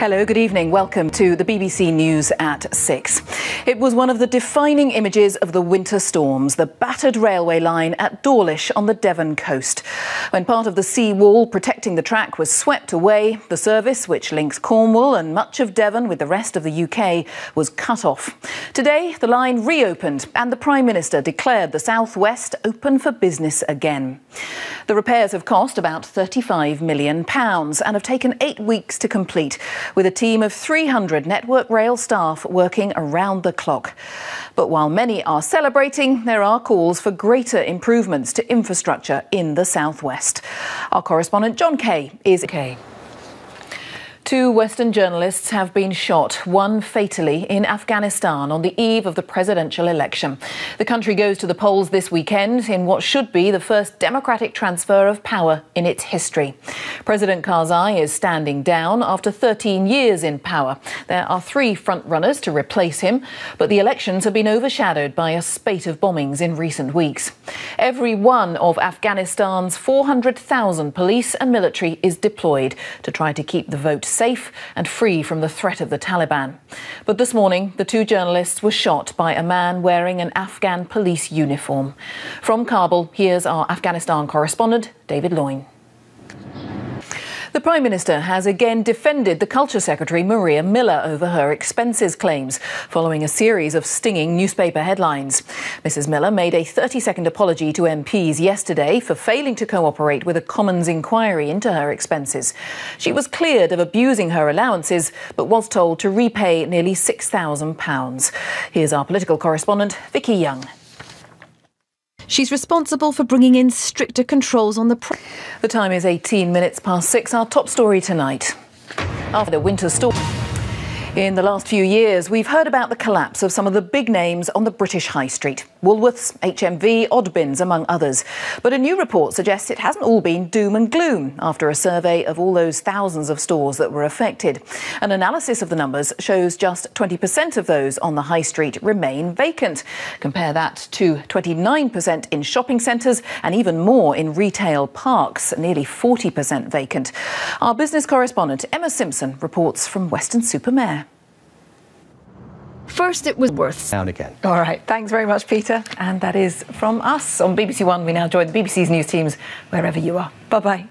Hello, good evening. Welcome to the BBC News at 6. It was one of the defining images of the winter storms, the battered railway line at Dawlish on the Devon coast. When part of the sea wall protecting the track was swept away, the service, which links Cornwall and much of Devon with the rest of the UK, was cut off. Today, the line reopened and the Prime Minister declared the South West open for business again. The repairs have cost about £35 million and have taken 8 weeks to complete, with a team of 300 Network Rail staff working around the clock. But while many are celebrating, there are calls for greater improvements to infrastructure in the South West. Our correspondent John Kay is Kay. 2 Western journalists have been shot, one fatally, in Afghanistan on the eve of the presidential election. The country goes to the polls this weekend in what should be the first democratic transfer of power in its history. President Karzai is standing down after 13 years in power. There are 3 front-runners to replace him, but the elections have been overshadowed by a spate of bombings in recent weeks. Every one of Afghanistan's 400,000 police and military is deployed to try to keep the vote safe and free from the threat of the Taliban. But this morning, the 2 journalists were shot by a man wearing an Afghan police uniform. From Kabul, here's our Afghanistan correspondent, David Loyne. The Prime Minister has again defended the Culture Secretary Maria Miller over her expenses claims, following a series of stinging newspaper headlines. Mrs Miller made a 30-second apology to MPs yesterday for failing to cooperate with a Commons inquiry into her expenses. She was cleared of abusing her allowances, but was told to repay nearly £6,000. Here's our political correspondent, Vicky Young. She's responsible for bringing in stricter controls on the The time is 18 minutes past 6. Our top story tonight. After the winter storm. In the last few years, we've heard about the collapse of some of the big names on the British high street. Woolworths, HMV, Oddbins, among others. But a new report suggests it hasn't all been doom and gloom after a survey of all those thousands of stores that were affected. An analysis of the numbers shows just 20% of those on the high street remain vacant. Compare that to 29% in shopping centres and even more in retail parks, nearly 40% vacant. Our business correspondent Emma Simpson reports from Weston-super-Mare. First, it was worth down again. All right, thanks very much, Peter. And that is from us on BBC One. We now join the BBC's news teams wherever you are. Bye-bye.